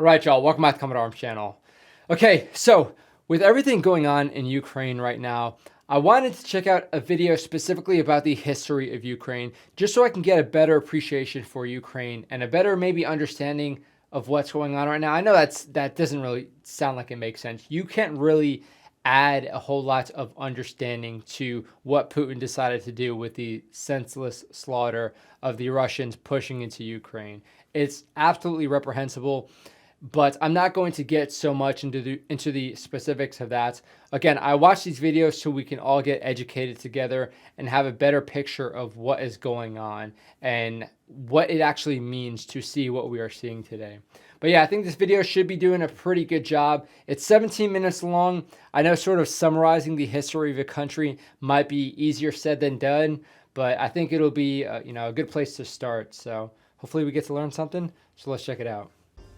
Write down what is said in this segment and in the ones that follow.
All right, y'all, welcome back to Common Arms channel. Okay, so with everything going on in Ukraine right now, I wanted to check out a video specifically about the history of Ukraine, just so I can get a better appreciation for Ukraine and a better maybe understanding of what's going on right now. I know that doesn't really sound like it makes sense. You can't really add a whole lot of understanding to what Putin decided to do with the senseless slaughter of the Russians pushing into Ukraine. It's absolutely reprehensible, but I'm not going to get so much into the specifics of that. Again, I watch these videos so we can all get educated together and have a better picture of what is going on and what it actually means to see what we are seeing today. But yeah, I think this video should be doing a pretty good job. It's 17 minutes long. I know sort of summarizing the history of a country might be easier said than done, but I think it'll be a good place to start. So hopefully we get to learn something. So let's check it out.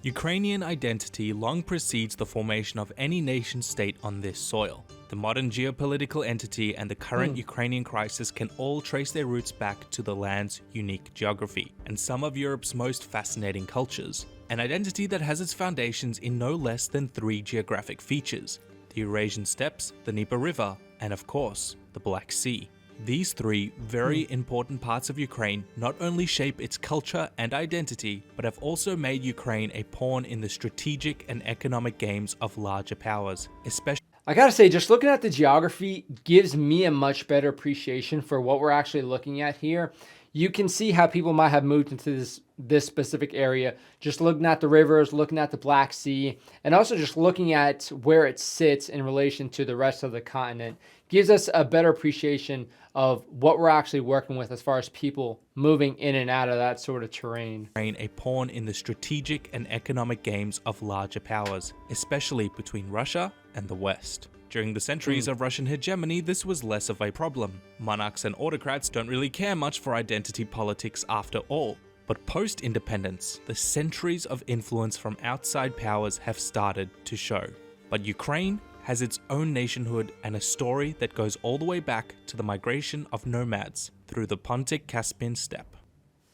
Ukrainian identity long precedes the formation of any nation state on this soil. The modern geopolitical entity and the current Ukrainian crisis can all trace their roots back to the land's unique geography and some of Europe's most fascinating cultures. An identity that has its foundations in no less than 3 geographic features: the Eurasian steppes, the Dnieper River, and of course, the Black Sea. These 3 very important parts of Ukraine not only shape its culture and identity, but have also made Ukraine a pawn in the strategic and economic games of larger powers, especially. I gotta say, just looking at the geography gives me a much better appreciation for what we're actually looking at here. You can see how people might have moved into this specific area, just looking at the rivers, looking at the Black Sea, and also just looking at where it sits in relation to the rest of the continent gives us a better appreciation of what we're actually working with as far as people moving in and out of that sort of terrain. A pawn in the strategic and economic games of larger powers, especially between Russia and the West. During the centuries of Russian hegemony, this was less of a problem. Monarchs and autocrats don't really care much for identity politics after all. But post-independence, the centuries of influence from outside powers have started to show. But Ukraine has its own nationhood and a story that goes all the way back to the migration of nomads through the Pontic-Caspian steppe.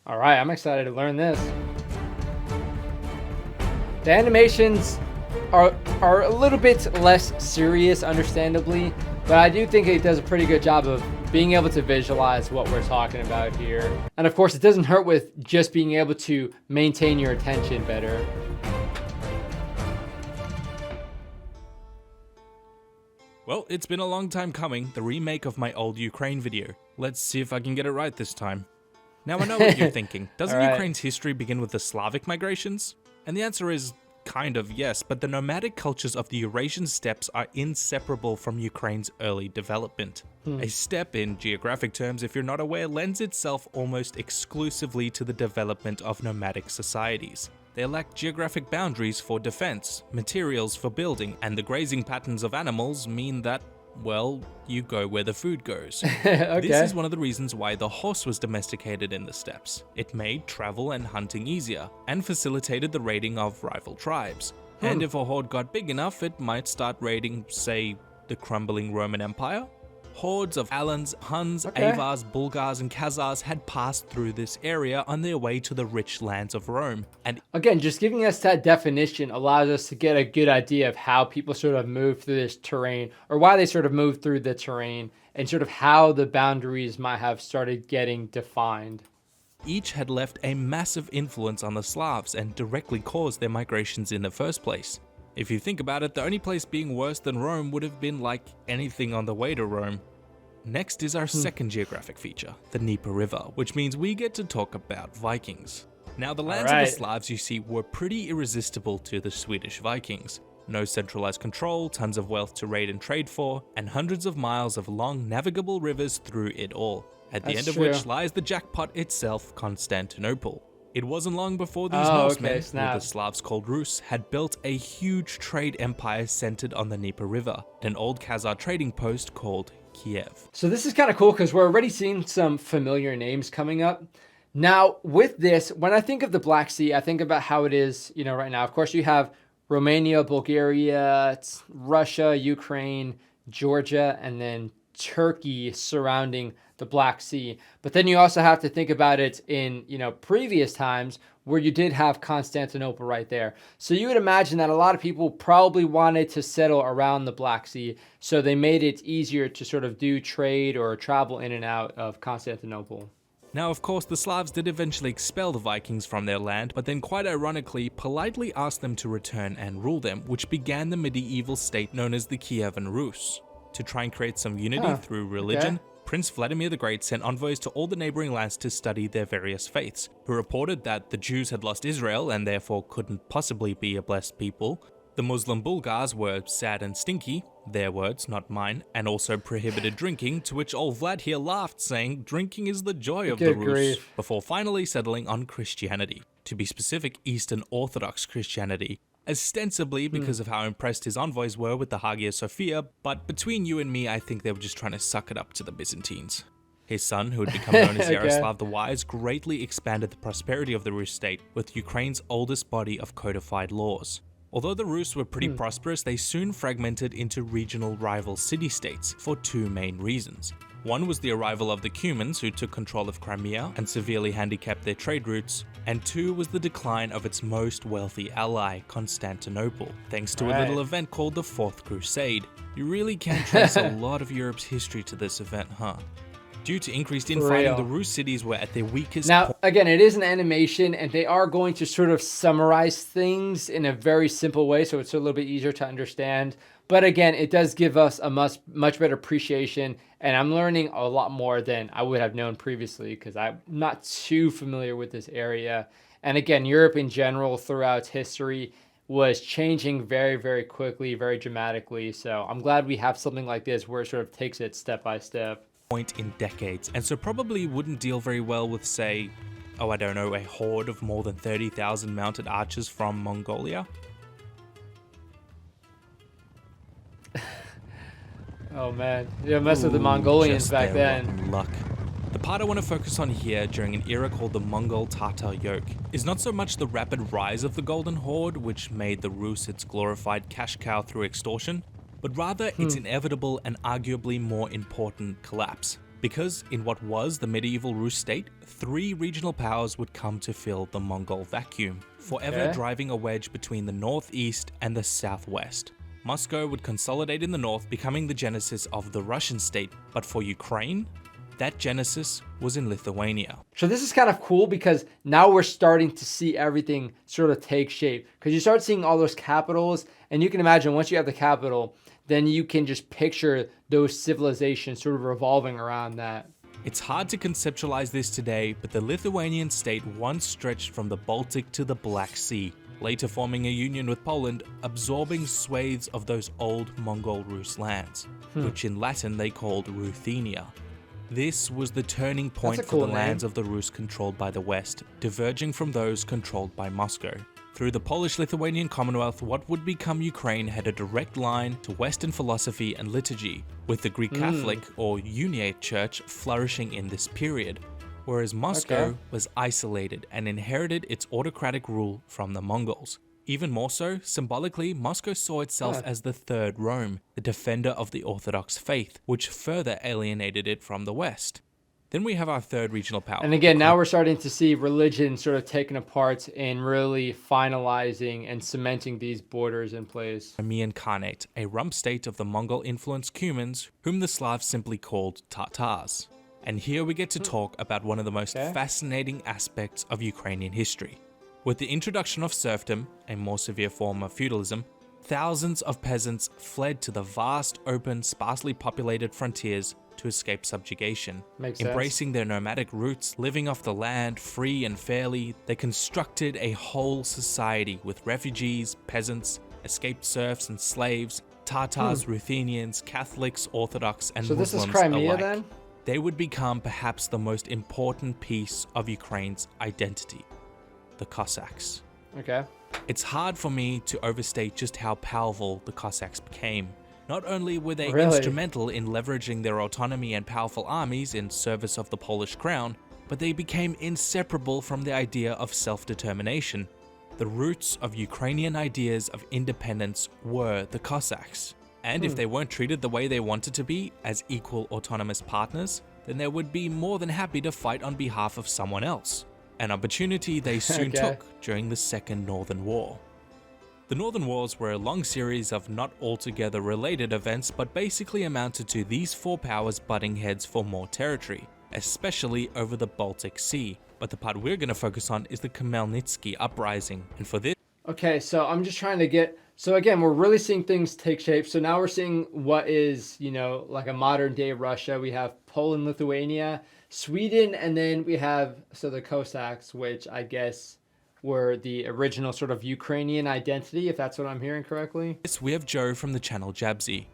All right, I'm excited to learn this. The animations are a little bit less serious, understandably, but I do think it does a pretty good job of being able to visualize what we're talking about here. And of course, it doesn't hurt with just being able to maintain your attention better. Well, it's been a long time coming, the remake of my old Ukraine video. Let's see if I can get it right this time. Now I know what you're thinking. Doesn't Ukraine's history begin with the Slavic migrations? And the answer is kind of yes, but the nomadic cultures of the Eurasian steppes are inseparable from Ukraine's early development. A steppe, in geographic terms, if you're not aware, lends itself almost exclusively to the development of nomadic societies. They lack geographic boundaries for defense, materials for building, and the grazing patterns of animals mean that, well, you go where the food goes. Okay. This is one of the reasons why the horse was domesticated in the steppes. It made travel and hunting easier, and facilitated the raiding of rival tribes. And if a horde got big enough, it might start raiding, say, the crumbling Roman Empire. Hordes of Alans, Huns, Avars, Bulgars, and Khazars had passed through this area on their way to the rich lands of Rome. And again, just giving us that definition allows us to get a good idea of how people sort of move through this terrain, or why they sort of move through the terrain, and sort of how the boundaries might have started getting defined. Each had left a massive influence on the Slavs and directly caused their migrations in the first place. If you think about it, the only place being worse than Rome would have been like anything on the way to Rome. Next is our second geographic feature, the Dnieper River, which means we get to talk about Vikings. Now, the lands of the Slavs you see were pretty irresistible to the Swedish Vikings. No centralized control, tons of wealth to raid and trade for, and hundreds of miles of long navigable rivers through it all. At the end of which lies the jackpot itself, Constantinople. It wasn't long before these Norsemen, who the Slavs called Rus, had built a huge trade empire centered on the Dnieper River, an old Khazar trading post called Kiev. So this is kind of cool because we're already seeing some familiar names coming up. Now, with this, when I think of the Black Sea, I think about how it is, right now. Of course, you have Romania, Bulgaria, Russia, Ukraine, Georgia, and then Turkey surrounding the Black Sea. But then you also have to think about it in, previous times where you did have Constantinople right there. So you would imagine that a lot of people probably wanted to settle around the Black Sea. So they made it easier to sort of do trade or travel in and out of Constantinople. Now, of course, the Slavs did eventually expel the Vikings from their land, but then quite ironically, politely asked them to return and rule them, which began the medieval state known as the Kievan Rus. To try and create some unity through religion, Prince Vladimir the Great sent envoys to all the neighboring lands to study their various faiths, who reported that the Jews had lost Israel and therefore couldn't possibly be a blessed people. The Muslim Bulgars were sad and stinky, their words, not mine, and also prohibited drinking, to which old Vlad here laughed, saying drinking is the joy of the Rus, before finally settling on Christianity. To be specific, Eastern Orthodox Christianity, ostensibly because of how impressed his envoys were with the Hagia Sophia, but between you and me, I think they were just trying to suck it up to the Byzantines. His son, who had become known as Yaroslav the Wise, greatly expanded the prosperity of the Rus state with Ukraine's oldest body of codified laws. Although the Rus were pretty prosperous, they soon fragmented into regional rival city-states for two main reasons. One was the arrival of the Cumans, who took control of Crimea and severely handicapped their trade routes, and two was the decline of its most wealthy ally, Constantinople, thanks to a little event called the Fourth Crusade. You really can trace a lot of Europe's history to this event, huh? Due to increased infighting, the Rus cities were at their weakest. Now, again, it is an animation, and they are going to sort of summarize things in a very simple way, so it's a little bit easier to understand. But again, it does give us a much better appreciation, and I'm learning a lot more than I would have known previously because I'm not too familiar with this area. And again, Europe in general throughout history was changing very, very quickly, very dramatically. So I'm glad we have something like this where it sort of takes it step by step. Point in decades, and so probably wouldn't deal very well with, say, I don't know, a horde of more than 30,000 mounted archers from Mongolia? Oh man, yeah, mess with the Mongolians back then. Rotten luck. The part I want to focus on here during an era called the Mongol-Tatar yoke is not so much the rapid rise of the Golden Horde, which made the Rus its glorified cash cow through extortion, but rather its inevitable and arguably more important collapse. Because in what was the medieval Rus state, three regional powers would come to fill the Mongol vacuum, forever driving a wedge between the northeast and the southwest. Moscow would consolidate in the north, becoming the genesis of the Russian state, but for Ukraine, that genesis was in Lithuania. So this is kind of cool because now we're starting to see everything sort of take shape, because you start seeing all those capitals, and you can imagine once you have the capital, then you can just picture those civilizations sort of revolving around that. It's hard to conceptualize this today, but the Lithuanian state once stretched from the Baltic to the Black Sea, later forming a union with Poland, absorbing swathes of those old Mongol Rus lands, which in Latin they called Ruthenia. This was the turning point for the lands of the Rus controlled by the West, diverging from those controlled by Moscow. Through the Polish-Lithuanian Commonwealth, what would become Ukraine had a direct line to Western philosophy and liturgy, with the Greek Catholic or Uniate Church flourishing in this period, whereas Moscow was isolated and inherited its autocratic rule from the Mongols. Even more so, symbolically, Moscow saw itself as the Third Rome, the defender of the Orthodox faith, which further alienated it from the West. Then we have our third regional power. And again, now we're starting to see religion sort of taking a part in really finalizing and cementing these borders in place. Crimean Khanate, a rump state of the Mongol-influenced Cumans, whom the Slavs simply called Tatars. And here we get to talk about one of the most fascinating aspects of Ukrainian history. With the introduction of serfdom, a more severe form of feudalism, thousands of peasants fled to the vast, open, sparsely populated frontiers to escape subjugation. Embracing their nomadic roots, living off the land free and fairly, they constructed a whole society with refugees, peasants, escaped serfs and slaves, Tatars, Ruthenians, Catholics, Orthodox, and Muslims this is Crimea alike. then? They would become perhaps the most important piece of Ukraine's identity, the Cossacks. Okay. It's hard for me to overstate just how powerful the Cossacks became. Not only were they Really? instrumental in leveraging their autonomy and powerful armies in service of the Polish crown, but they became inseparable from the idea of self-determination. The roots of Ukrainian ideas of independence were the Cossacks. And if they weren't treated the way they wanted to be, as equal autonomous partners, then they would be more than happy to fight on behalf of someone else. An opportunity they soon took during the Second Northern War. The Northern Wars were a long series of not altogether related events, but basically amounted to these four powers butting heads for more territory, especially over the Baltic Sea. But the part we're going to focus on is the Khmelnytsky Uprising, and for this... Okay, so I'm just trying to get... So again, we're really seeing things take shape. So now we're seeing what is, you know, like a modern day Russia. We have Poland, Lithuania, Sweden, and then we have, so the Cossacks, which I guess were the original sort of Ukrainian identity, if that's what I'm hearing correctly. Yes, we have Joe from the channel Jabsy.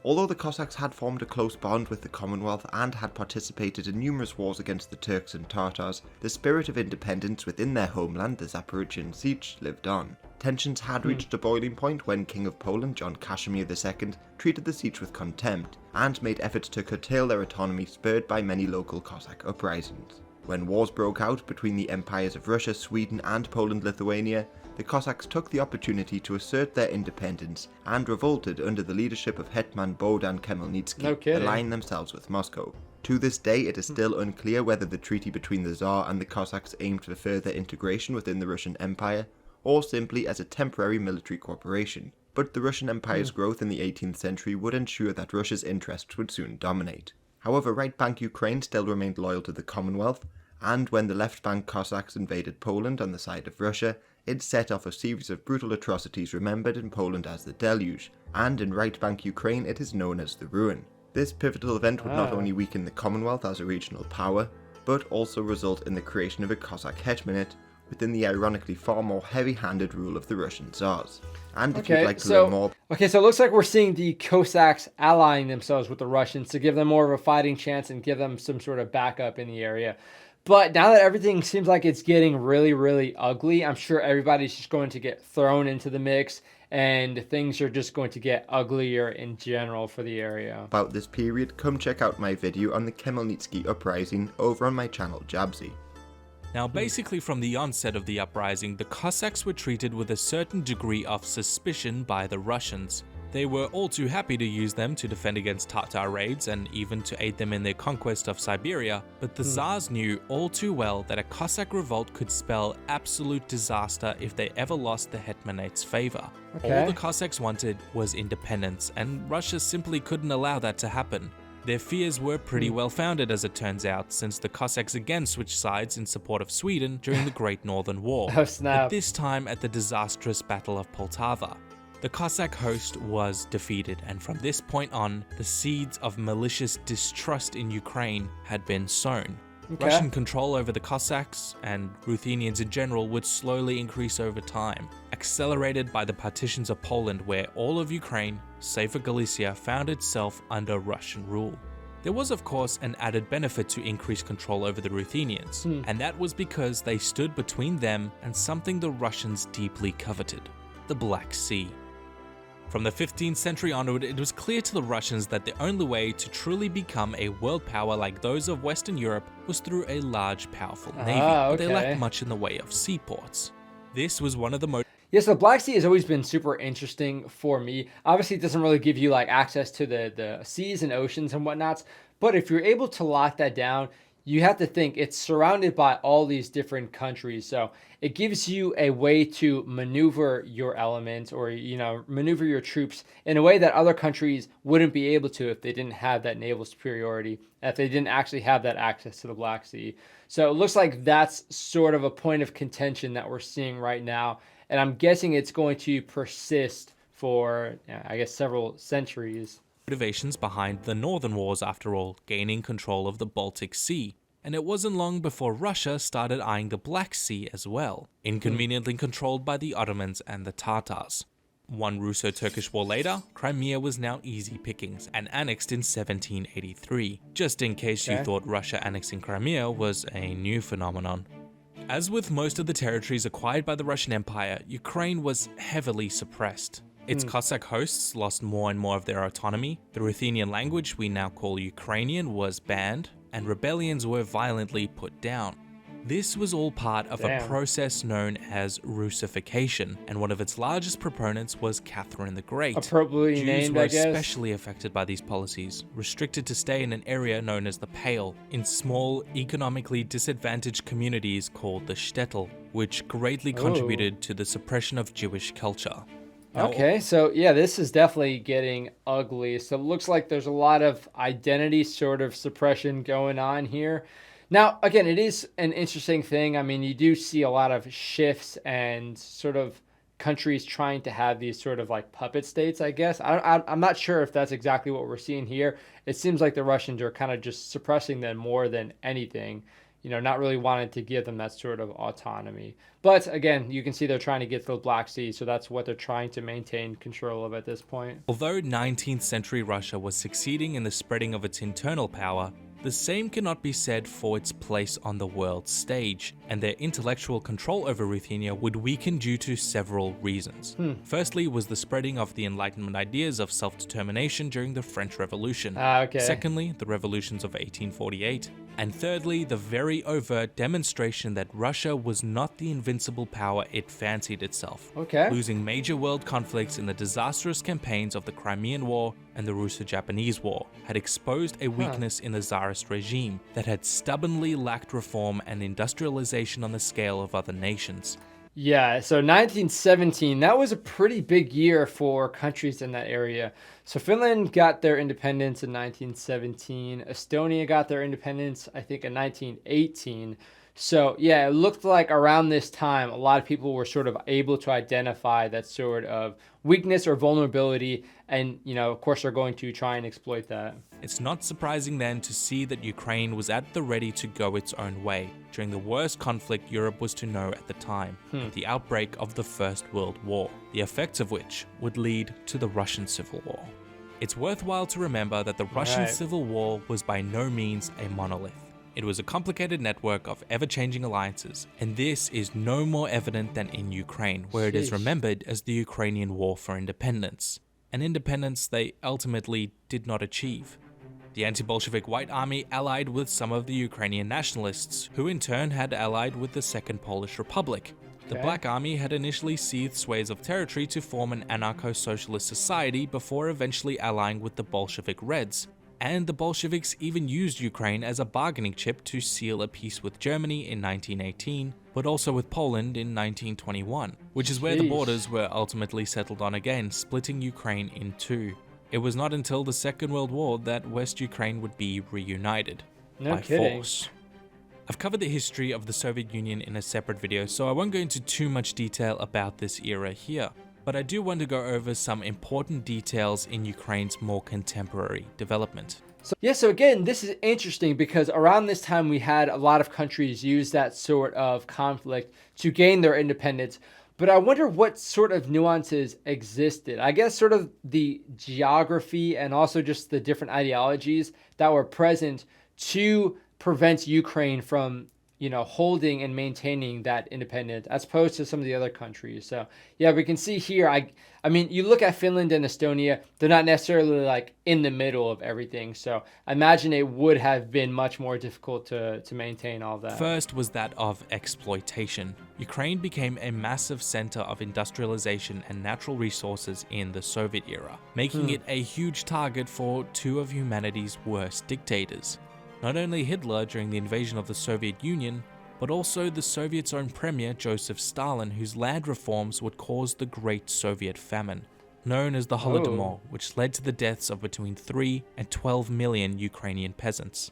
Although the Cossacks had formed a close bond with the Commonwealth and had participated in numerous wars against the Turks and Tatars, the spirit of independence within their homeland, the Zaporozhian Sich, lived on. Tensions had reached a boiling point when King of Poland, John Casimir II, treated the Sich with contempt, and made efforts to curtail their autonomy spurred by many local Cossack uprisings. When wars broke out between the empires of Russia, Sweden and Poland-Lithuania, the Cossacks took the opportunity to assert their independence and revolted under the leadership of Hetman Bohdan Khmelnytsky, aligning themselves with Moscow. To this day, it is still unclear whether the treaty between the Tsar and the Cossacks aimed for further integration within the Russian Empire, or simply as a temporary military cooperation. But the Russian Empire's growth in the 18th century would ensure that Russia's interests would soon dominate. However, right-bank Ukraine still remained loyal to the Commonwealth, and when the left-bank Cossacks invaded Poland on the side of Russia, it set off a series of brutal atrocities remembered in Poland as the Deluge, and in right-bank Ukraine it is known as the Ruin. This pivotal event would not only weaken the Commonwealth as a regional power, but also result in the creation of a Cossack hetmanate within the ironically far more heavy-handed rule of the Russian Tsars. And if you'd like to learn more... Okay, so it looks like we're seeing the Cossacks allying themselves with the Russians to give them more of a fighting chance and give them some sort of backup in the area. But now that everything seems like it's getting really, really ugly, I'm sure everybody's just going to get thrown into the mix and things are just going to get uglier in general for the area. About this period, come check out my video on the Khmelnytsky Uprising over on my channel Jabsy. Now basically from the onset of the uprising, the Cossacks were treated with a certain degree of suspicion by the Russians. They were all too happy to use them to defend against Tatar raids and even to aid them in their conquest of Siberia, but the Tsars knew all too well that a Cossack revolt could spell absolute disaster if they ever lost the Hetmanate's favor. All the Cossacks wanted was independence, and Russia simply couldn't allow that to happen. Their fears were pretty well founded as it turns out, since the Cossacks again switched sides in support of Sweden during the Great Northern War, but this time at the disastrous Battle of Poltava. The Cossack host was defeated, and from this point on, the seeds of malicious distrust in Ukraine had been sown. Russian control over the Cossacks, and Ruthenians in general, would slowly increase over time, accelerated by the partitions of Poland where all of Ukraine, save for Galicia, found itself under Russian rule. There was of course an added benefit to increased control over the Ruthenians, and that was because they stood between them and something the Russians deeply coveted: the Black Sea. From the 15th century onward, it was clear to the Russians that the only way to truly become a world power like those of Western Europe was through a large, powerful navy, but they lacked much in the way of seaports. This was one of the most... Yes, the Black Sea has always been super interesting for me. Obviously, it doesn't really give you like access to the seas and oceans and whatnots, but if you're able to lock that down, you have to think it's surrounded by all these different countries. So it gives you a way to maneuver your element, or, you know, maneuver your troops in a way that other countries wouldn't be able to if they didn't have that naval superiority, if they didn't actually have that access to the Black Sea. So it looks like that's sort of a point of contention that we're seeing right now. And I'm guessing it's going to persist for, I guess, several centuries. Motivations behind the Northern Wars, after all, gaining control of the Baltic Sea. And it wasn't long before Russia started eyeing the Black Sea as well, inconveniently controlled by the Ottomans and the Tatars. One Russo Turkish War later, Crimea was now easy pickings and annexed in 1783, just in case you thought Russia annexing Crimea was a new phenomenon. As with most of the territories acquired by the Russian Empire, Ukraine was heavily suppressed. Its Cossack hosts lost more and more of their autonomy, the Ruthenian language we now call Ukrainian was banned, and rebellions were violently put down. This was all part of a Damn. process known as Russification, and one of its largest proponents was Catherine the Great. Appropriately Jews named, were I guess. especially affected by these policies, restricted to stay in an area known as the Pale, in small, economically disadvantaged communities called the Shtetl, which greatly contributed to the suppression of Jewish culture. Now, Okay, so yeah, this is definitely getting ugly. So it looks like there's a lot of identity sort of suppression going on here. Now, again, it is an interesting thing. I mean, you do see a lot of shifts and sort of countries trying to have these sort of like puppet states, I guess. I'm not sure if that's exactly what we're seeing here. It seems like the Russians are kind of just suppressing them more than anything, not really wanting to give them that sort of autonomy. But again, you can see they're trying to get to the Black Sea, so that's what they're trying to maintain control of at this point. although 19th century Russia was succeeding in the spreading of its internal power, the same cannot be said for its place on the world stage, and their intellectual control over Ruthenia would weaken due to several reasons. Firstly was the spreading of the Enlightenment ideas of self-determination during the French Revolution. Okay. Secondly, the revolutions of 1848. And thirdly, the very overt demonstration that Russia was not the invincible power it fancied itself. Okay. Losing major world conflicts in the disastrous campaigns of the Crimean War and the Russo-Japanese War had exposed a weakness in the Tsarist regime that had stubbornly lacked reform and industrialization on the scale of other nations. Yeah, so 1917, that was a pretty big year for countries in that area. So Finland got their independence in 1917. Estonia got their independence, I think, in 1918. So yeah, it looked like around this time, a lot of people were sort of able to identify that sort of weakness or vulnerability. And, of course, they're going to try and exploit that. It's not surprising then to see that Ukraine was at the ready to go its own way during the worst conflict Europe was to know at the time, the outbreak of the First World War, the effects of which would lead to the Russian Civil War. It's worthwhile to remember that the Russian Civil War was by no means a monolith. It was a complicated network of ever-changing alliances, and this is no more evident than in Ukraine, where it is remembered as the Ukrainian War for Independence, an independence they ultimately did not achieve. The anti-Bolshevik White Army allied with some of the Ukrainian nationalists, who in turn had allied with the Second Polish Republic. The Black Army had initially seized swathes of territory to form an anarcho-socialist society before eventually allying with the Bolshevik Reds. And the Bolsheviks even used Ukraine as a bargaining chip to seal a peace with Germany in 1918, but also with Poland in 1921, which is where the borders were ultimately settled on again, splitting Ukraine in two. It was not until the Second World War that West Ukraine would be reunited by force. I've covered the history of the Soviet Union in a separate video, so I won't go into too much detail about this era here. But I do want to go over some important details in Ukraine's more contemporary development. So again, this is interesting because around this time we had a lot of countries use that sort of conflict to gain their independence. But I wonder what sort of nuances existed. I guess sort of the geography and also just the different ideologies that were present to prevent Ukraine from holding and maintaining that independence as opposed to some of the other countries. So yeah, we can see here, I mean, you look at Finland and Estonia, they're not necessarily like in the middle of everything. So I imagine it would have been much more difficult to maintain all that. First was that of exploitation. Ukraine became a massive center of industrialization and natural resources in the Soviet era, making it a huge target for two of humanity's worst dictators. Not only Hitler during the invasion of the Soviet Union, but also the Soviets' own premier Joseph Stalin, whose land reforms would cause the Great Soviet Famine, known as the Holodomor, which led to the deaths of between 3 and 12 million Ukrainian peasants.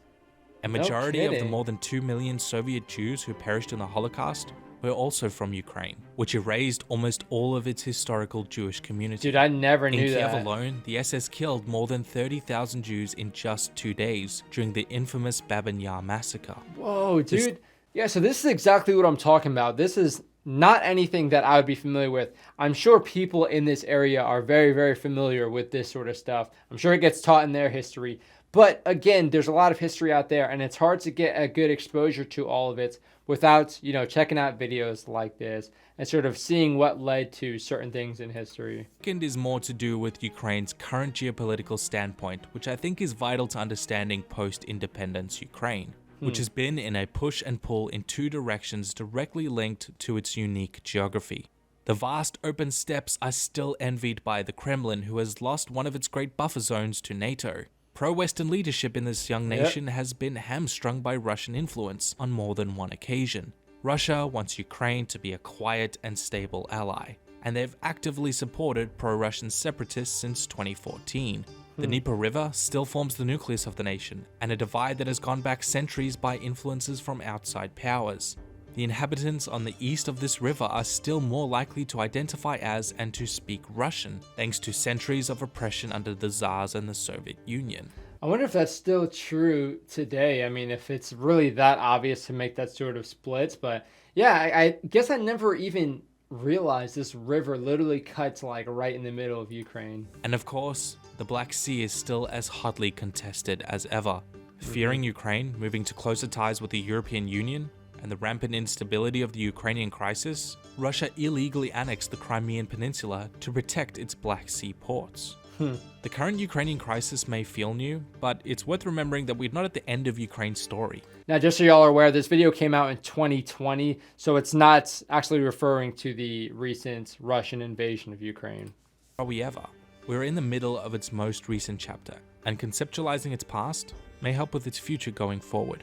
A majority of the more than 2 million Soviet Jews who perished in the Holocaust were also from Ukraine, which erased almost all of its historical Jewish community. Dude, I never knew that. In Kiev alone, the SS killed more than 30,000 Jews in just 2 days during the infamous Babin Yar massacre. Whoa, dude. Yeah, so this is exactly what I'm talking about. This is not anything that I would be familiar with. I'm sure people in this area are very, very familiar with this sort of stuff. I'm sure it gets taught in their history. But again, there's a lot of history out there, and it's hard to get a good exposure to all of it without, checking out videos like this and sort of seeing what led to certain things in history. Second is more to do with Ukraine's current geopolitical standpoint, which I think is vital to understanding post-independence Ukraine. which has been in a push and pull in two directions directly linked to its unique geography. The vast open steppes are still envied by the Kremlin, who has lost one of its great buffer zones to NATO. Pro-Western leadership in this young nation has been hamstrung by Russian influence on more than one occasion. Russia wants Ukraine to be a quiet and stable ally, and they've actively supported pro-Russian separatists since 2014. The Dnieper River still forms the nucleus of the nation, and a divide that has gone back centuries by influences from outside powers. The inhabitants on the east of this river are still more likely to identify as and to speak Russian, thanks to centuries of oppression under the Tsars and the Soviet Union. I wonder if that's still true today. I mean, if it's really that obvious to make that sort of split. But yeah, I guess I never even realized this river literally cuts like right in the middle of Ukraine. And of course, the Black Sea is still as hotly contested as ever. Fearing Ukraine moving to closer ties with the European Union, and the rampant instability of the Ukrainian crisis, Russia illegally annexed the Crimean Peninsula to protect its Black Sea ports. The current Ukrainian crisis may feel new, but it's worth remembering that we're not at the end of Ukraine's story. Now, just so y'all are aware, this video came out in 2020, so it's not actually referring to the recent Russian invasion of Ukraine. Are we ever? We're in the middle of its most recent chapter, and conceptualizing its past may help with its future going forward.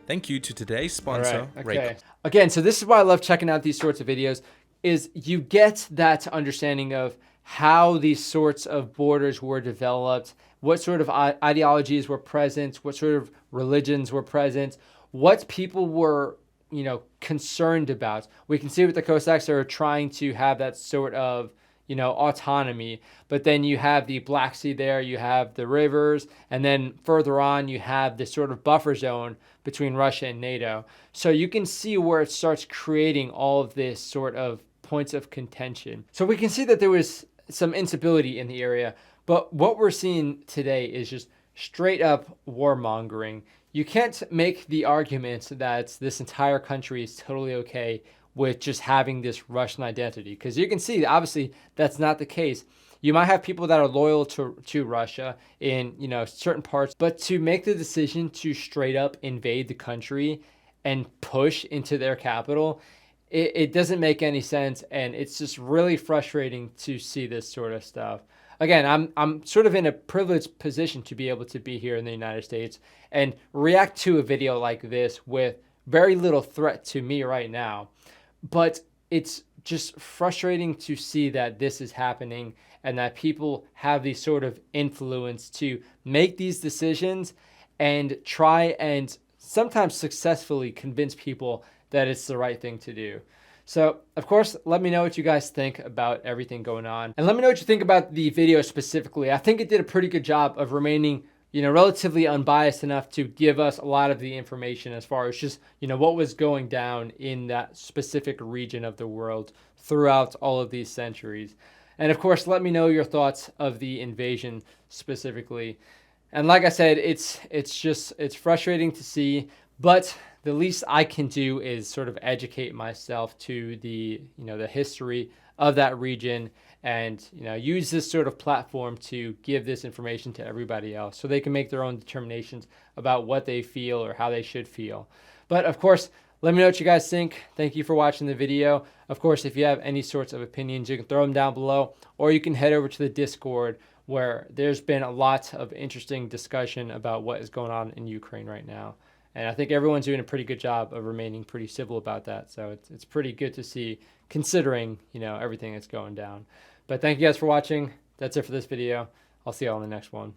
Thank you to today's sponsor, Okay. Again, so this is why I love checking out these sorts of videos, is you get that understanding of how these sorts of borders were developed, what sort of ideologies were present, what sort of religions were present, what people were, concerned about. We can see with the Cossacks are trying to have that sort of autonomy, but then you have the Black Sea there, you have the rivers, and then further on you have this sort of buffer zone between Russia and NATO. So you can see where it starts creating all of this sort of points of contention. So we can see that there was some instability in the area, but what we're seeing today is just straight up warmongering. You can't make the argument that this entire country is totally okay with just having this Russian identity, because you can see obviously that's not the case. You might have people that are loyal to Russia in certain parts, but to make the decision to straight up invade the country and push into their capital, it doesn't make any sense, and it's just really frustrating to see this sort of stuff. Again, I'm sort of in a privileged position to be able to be here in the United States and react to a video like this with very little threat to me right now. But it's just frustrating to see that this is happening and that people have these sort of influence to make these decisions and try and sometimes successfully convince people that it's the right thing to do. So, of course, let me know what you guys think about everything going on. And let me know what you think about the video specifically. I think it did a pretty good job of remaining relatively unbiased enough to give us a lot of the information as far as just, what was going down in that specific region of the world throughout all of these centuries. And of course, let me know your thoughts of the invasion specifically. And like I said, it's frustrating to see, but the least I can do is sort of educate myself to the history of that region, and use this sort of platform to give this information to everybody else so they can make their own determinations about what they feel or how they should feel. But of course, let me know what you guys think. Thank you for watching the video. Of course, if you have any sorts of opinions, you can throw them down below, or you can head over to the Discord, where there's been a lot of interesting discussion about what is going on in Ukraine right now. And I think everyone's doing a pretty good job of remaining pretty civil about that. So it's pretty good to see, considering, everything that's going down. But thank you guys for watching. That's it for this video. I'll see you all in the next one.